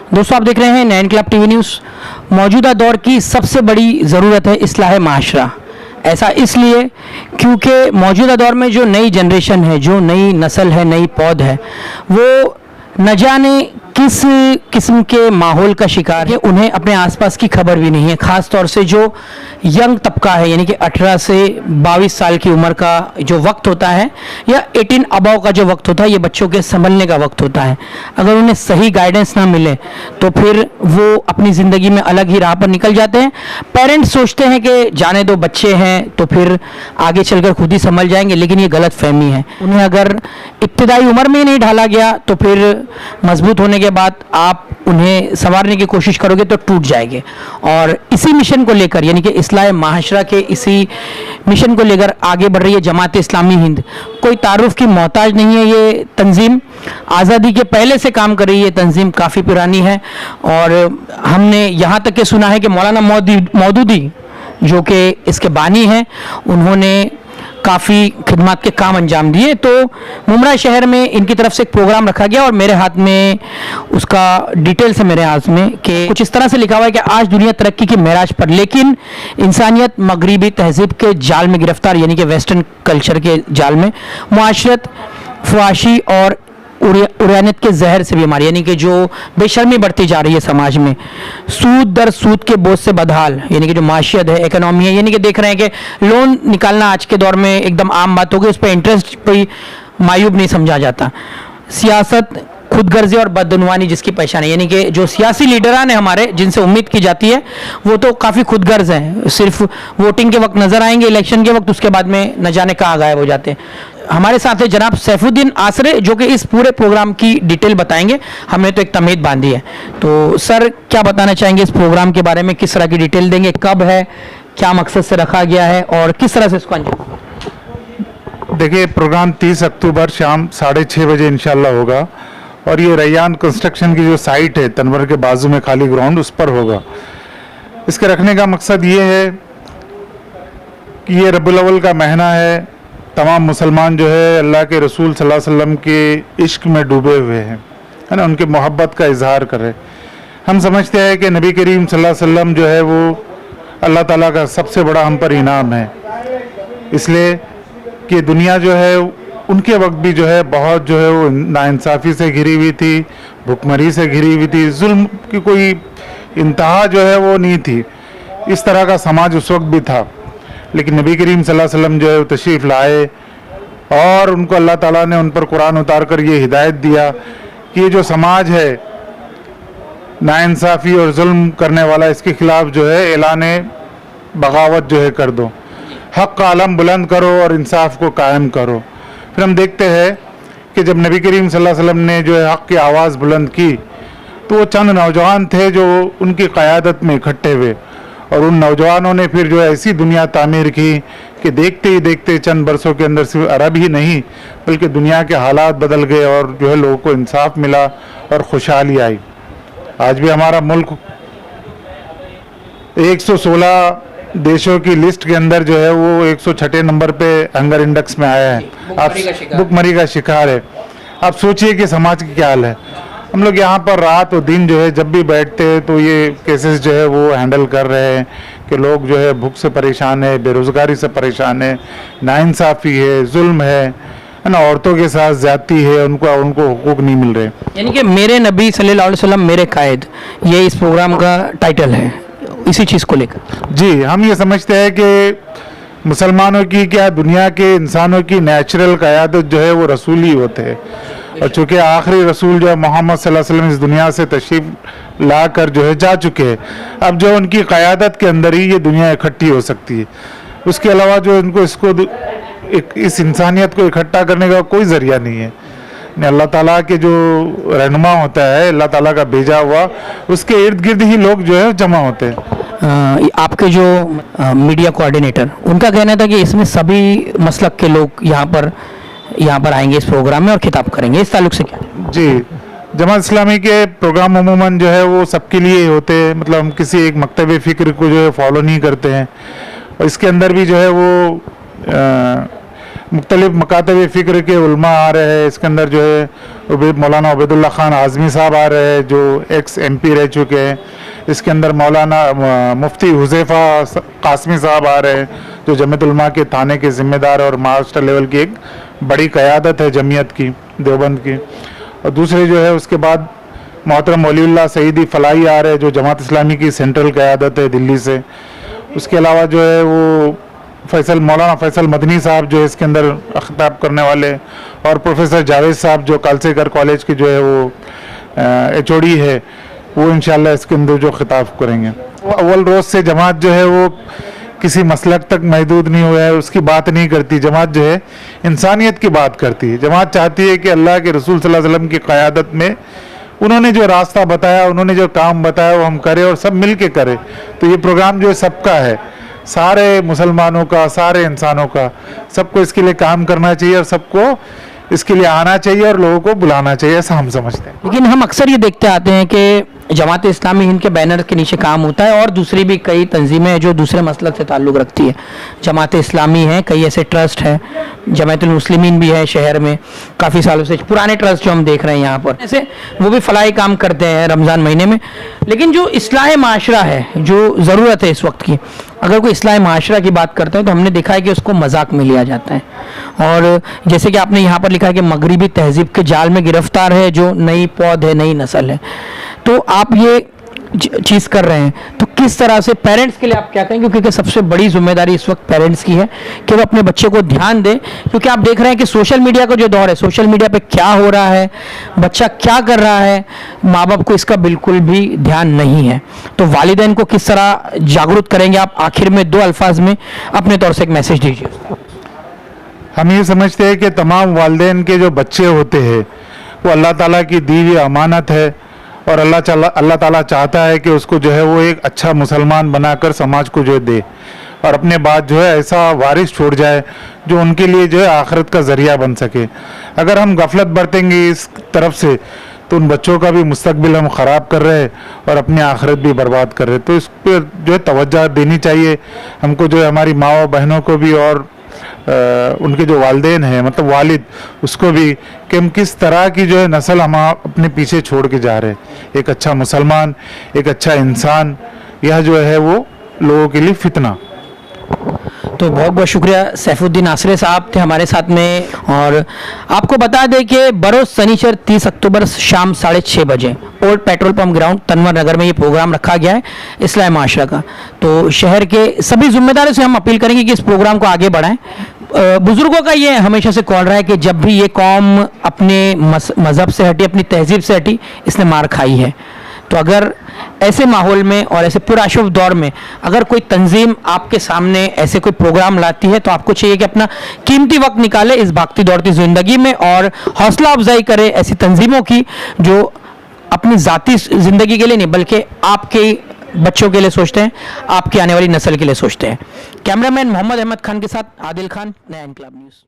दोस्तों, आप देख रहे हैं नया इनकलाब टीवी न्यूज़। मौजूदा दौर की सबसे बड़ी ज़रूरत है इस्लाह माशरा। ऐसा इसलिए क्योंकि मौजूदा दौर में जो नई जनरेशन है, जो नई नस्ल है, नई पौध है, वो न जाने किस किस्म के माहौल का शिकार है। उन्हें अपने आसपास की खबर भी नहीं है। ख़ास तौर से जो यंग तबका है, यानी कि 18 से 22 साल की उम्र का जो वक्त होता है, या 18 अबव का जो वक्त होता है, ये बच्चों के संभलने का वक्त होता है। अगर उन्हें सही गाइडेंस ना मिले तो फिर वो अपनी ज़िंदगी में अलग ही राह पर निकल जाते हैं। पेरेंट्स सोचते हैं कि जाने दो, बच्चे हैं तो फिर आगे चलकर खुद ही संभल जाएंगे, लेकिन ये गलत फहमी है। उन्हें अगर इब्तिदाई उम्र में ही नहीं ढाला गया तो फिर मजबूत होने के बाद आप उन्हें संवारने की कोशिश करोगे तो टूट जाएंगे। और इसी मिशन को लेकर, यानी कि इस्लाह माशरा के इसी मिशन को लेकर आगे बढ़ रही है जमात इस्लामी हिंद। कोई तारुफ की मोहताज नहीं है ये तंजीम। आज़ादी के पहले से काम कर रही है तंजीम, काफ़ी पुरानी है। और हमने यहाँ तक के सुना है कि मौलाना मौदूदी जो कि इसके बानी हैं, उन्होंने काफ़ी खिदमत के काम अंजाम दिए। तो मुमरा शहर में इनकी तरफ से एक प्रोग्राम रखा गया और मेरे हाथ में उसका डिटेल्स है, मेरे हाथ में, कि कुछ इस तरह से लिखा हुआ है कि आज दुनिया तरक्की की मेराज पर, लेकिन इंसानियत मगरिबी तहजीब के जाल में गिरफ्तार, यानी कि वेस्टर्न कल्चर के जाल में। मुआशरत फवाशी और उरियानियत के जहर से बीमारी, यानी कि जो बेशर्मी बढ़ती जा रही है समाज में। सूद दर सूद के बोझ से बदहाल, यानी कि जो माशियत है, इकोनॉमी है, यानी कि देख रहे हैं कि लोन निकालना आज के दौर में एकदम आम बात हो गई, उस पर इंटरेस्ट कोई मायूब नहीं समझा जाता। सियासत खुदगर्जी और बदनवानी जिसकी पहचान है, यानी कि जो सियासी लीडरान हैं हमारे, जिनसे उम्मीद की जाती है, वो तो काफ़ी खुदगर्ज हैं। सिर्फ वोटिंग के वक्त नज़र आएंगे, इलेक्शन के वक्त, उसके बाद में न जाने कहाँ गायब हो जाते हैं। हमारे साथ है जनाब सैफुद्दीन आसरे, जो कि इस पूरे प्रोग्राम की डिटेल बताएंगे। हमने तो एक तमीद बांधी है। तो सर, क्या बताना चाहेंगे इस प्रोग्राम के बारे में? किस तरह की डिटेल देंगे? कब है, क्या मकसद से रखा गया है और किस तरह से इसको अंजाम? देखिए, प्रोग्राम 30 अक्टूबर शाम 6:30 बजे इंशाल्लाह होगा और ये रैयान कंस्ट्रक्शन की जो साइट है तनवर के बाजू में खाली ग्राउंड, उस पर होगा। इसके रखने का मकसद ये है कि ये रब्बुल अव्वल का महीना है। तमाम मुसलमान जो है अल्लाह के रसूल सल्लल्लाहु अलैहि वसल्लम के इश्क में डूबे हुए हैं, है ना, उनके मोहब्बत का इजहार करें। हम समझते हैं कि नबी करीम सल्लल्लाहु अलैहि वसल्लम जो है वो अल्लाह ताला का सबसे बड़ा हम पर इनाम है, इसलिए कि दुनिया जो है उनके वक्त भी जो है बहुत जो है वो नाइंसाफ़ी से घिरी हुई थी, भुखमरी से घिरी हुई थी, जुल्म की कोई इंतहा जो है वो नहीं थी। इस तरह का समाज उस वक्त भी था, लेकिन नबी करीम सल्लल्लाहु अलैहि वसल्लम जो है वो तशरीफ़ लाए और उनको अल्लाह ताला ने उन पर कुरान उतार कर ये हिदायत दिया कि ये जो समाज है नाइंसाफ़ी और जुल्म करने वाला, इसके ख़िलाफ़ जो है ऐलान बगावत जो है कर दो, हक़ का आलम बुलंद करो और इंसाफ को कायम करो। फिर हम देखते हैं कि जब नबी करीम सल्लल्लाहु अलैहि वसल्लम ने जो है हक़ की आवाज़ बुलंद की, तो वो चंद नौजवान थे जो उनकी क़यादत में इकट्ठे हुए और उन नौजवानों ने फिर जो है ऐसी दुनिया तामीर की कि देखते ही देखते चंद बरसों के अंदर सिर्फ अरब ही नहीं बल्कि दुनिया के हालात बदल गए और जो है लोगों को इंसाफ मिला और खुशहाली आई। आज भी हमारा मुल्क 116 देशों की लिस्ट के अंदर जो है वो 106 नंबर पे हंगर इंडेक्स में आया है। आप भुखमरी का शिकार है। आप सोचिए कि समाज की क्या हाल है। हम लोग यहाँ पर रात और दिन जो है जब भी बैठते हैं तो ये केसेस जो है वो हैंडल कर रहे हैं कि लोग जो है भूख से परेशान है, बेरोज़गारी से परेशान है, नाइंसाफ़ी है, जुल्म है ना, औरतों के साथ ज़्यादती है, उनको हुकूक नहीं मिल रहे। यानी कि मेरे नबी सल्लल्लाहु अलैहि वसल्लम मेरे कायद, ये इस प्रोग्राम का टाइटल है, इसी चीज़ को लेकर। जी, हम ये समझते हैं कि मुसलमानों की क्या, दुनिया के इंसानों की नेचुरल क़यादत जो है वो रसूल ही होते हैं और चूँकि आखिरी रसूल जो है मोहम्मद सल्लल्लाहु अलैहि वसल्लम इस दुनिया से तशरीफ़ ला कर जो है जा चुके हैं। अब जो उनकी क़यादत के अंदर ही ये दुनिया इकट्ठी हो सकती है। उसके अलावा जो इनको इस इंसानियत को इकट्ठा करने का कोई ज़रिया नहीं है। अल्लाह ताला के जो रहनुमा होता है, अल्लाह ताला का भेजा हुआ, उसके इर्द गिर्द ही लोग जो है जमा होते हैं। आपके जो मीडिया कोऑर्डिनेटर, उनका कहना था कि इसमें सभी मसलक के लोग यहाँ पर आएंगे इस प्रोग्राम में और खिताब करेंगे, इस ताल्लुक से क्या? जी, जमात इस्लामी के प्रोग्राम अमूमन जो है वो सबके लिए होते हैं, मतलब हम किसी एक मकतब फ़िक्र को जो है फॉलो नहीं करते हैं। और इसके अंदर भी जो है वो मुख्तलिफ मकातब फ़िक्र के उलमा आ रहे हैं। इसके अंदर जो है मौलाना उबैदुल्लाह खान आज़मी साहब आ रहे हैं जो एक्स MP रह चुके हैं। इसके अंदर मौलाना मुफ्ती हुज़ैफ़ा कासमी साहब आ रहे हैं जो जमीयत उलमा के थाने के ज़िम्मेदार और महाराष्ट्र लेवल की एक बड़ी क़यादत है जमीयत की, देवबंद की। और दूसरे जो है उसके बाद मोहतरम वलीउल्लाह सईदी फलाही आ रहे हैं जो जमात इस्लामी की सेंट्रल क़यादत है दिल्ली से। उसके अलावा जो है वो मौलाना फैसल मदनी साहब जो है इसके अंदर खिताब करने वाले, और प्रोफेसर जावेद साहब जो कालसेकर कॉलेज के जो है वो HOD है, वो इंशाल्लाह इसके अंदर जो खिताब करेंगे। अव्वल रोज़ से जमात जो है वो किसी मसलक तक महदूद नहीं हुआ है, उसकी बात नहीं करती। जमात जो है इंसानियत की बात करती है। जमात चाहती है कि अल्लाह के रसूल सल्लल्लाहु अलैहि वसल्लम की क़यादत में उन्होंने जो रास्ता बताया, उन्होंने जो काम बताया वो हम करें और सब मिल के करें। तो ये प्रोग्राम जो है सबका है, सारे मुसलमानों का, सारे इंसानों का, सबको इसके लिए काम करना चाहिए और सबको इसके लिए आना चाहिए और लोगों को बुलाना चाहिए, ऐसा हम समझते हैं। लेकिन हम अक्सर ये देखते आते हैं कि जमात इस्लामी हिंद के बैनर के नीचे काम होता है और दूसरी भी कई तंजीमें हैं जो दूसरे मसलक से ताल्लुक़ रखती है। जमात इस्लामी है, कई ऐसे ट्रस्ट हैं, जमातुल मुस्लिमीन भी है शहर में काफ़ी सालों से, पुराने ट्रस्ट जो हम देख रहे हैं यहाँ पर, ऐसे वो भी फलाही काम करते हैं रमज़ान महीने में। लेकिन जो इस्लाह माशरा है, जो ज़रूरत है इस वक्त की, अगर कोई इस्लाह माशरा की बात करते हैं तो हमने देखा है कि उसको मजाक में लिया जाता है। और जैसे कि आपने यहाँ पर लिखा है कि मगरिबी तहजीब के जाल में गिरफ्तार है जो नई पौध है, नई नस्ल है। तो आप ये चीज़ कर रहे हैं तो किस तरह से पेरेंट्स के लिए आप क्या कहेंगे, क्योंकि सबसे बड़ी जिम्मेदारी इस वक्त पेरेंट्स की है कि वो अपने बच्चे को ध्यान दें, क्योंकि आप देख रहे हैं कि सोशल मीडिया का जो दौर है, सोशल मीडिया पे क्या हो रहा है, बच्चा क्या कर रहा है, माँ बाप को इसका बिल्कुल भी ध्यान नहीं है। तो वालिदैन को किस तरह जागरूक करेंगे आप? आखिर में 2 अल्फाज में अपने तौर से एक मैसेज दीजिए। हम ये समझते हैं कि तमाम वालिदैन के जो बच्चे होते हैं वो अल्लाह ताला की दी हुई अमानत है और अल्लाह ताला चाहता है कि उसको जो है वो एक अच्छा मुसलमान बनाकर समाज को जो है दे और अपने बाद जो है ऐसा वारिस छोड़ जाए जो उनके लिए जो है आखिरत का ज़रिया बन सके। अगर हम गफलत बरतेंगे इस तरफ से तो उन बच्चों का भी मुस्तकबिल हम ख़राब कर रहे हैं और अपनी आखिरत भी बर्बाद कर रहे हैं। तो इस पर जो है तवज्जो देनी चाहिए हमको, जो है हमारी माँ बहनों को भी और उनके जो वालिदैन हैं, मतलब वालिद, उसको भी, कि हम किस तरह की जो है नस्ल हम अपने पीछे छोड़ के जा रहे हैं। एक अच्छा मुसलमान, एक अच्छा इंसान, यह जो है वो लोगों के लिए फितना। तो बहुत बहुत शुक्रिया। सैफुद्दीन आसरे साहब थे हमारे साथ में। और आपको बता दें कि बरोज़ शनिचर 30 अक्टूबर शाम 6:30 बजे old petrol pump ground Tanwar Nagar में ये प्रोग्राम रखा गया है इस्लाह माशरा का। तो शहर के सभी जिम्मेदारों से हम अपील करेंगे कि इस प्रोग्राम को आगे बढ़ाएं। बुजुर्गों का ये हमेशा से कॉल रहा है कि जब भी ये कौम अपने मज़हब से हटी, अपनी तहजीब से हटी, इसने मार खाई है। तो अगर ऐसे माहौल में और ऐसे पुराशुभ दौर में अगर कोई तंजीम आपके सामने ऐसे कोई प्रोग्राम लाती है तो आपको चाहिए कि अपना कीमती वक्त निकाले इस भागती दौड़ती ज़िंदगी में और हौसला अफजाई करे ऐसी तंजीमों की जो अपनी ज़ाती ज़िंदगी के लिए नहीं बल्कि आपके बच्चों के लिए सोचते हैं, आपकी आने वाली नस्ल के लिए सोचते हैं। कैमरामैन मोहम्मद अहमद खान के साथ आदिल खान, नया इनकलाब न्यूज़।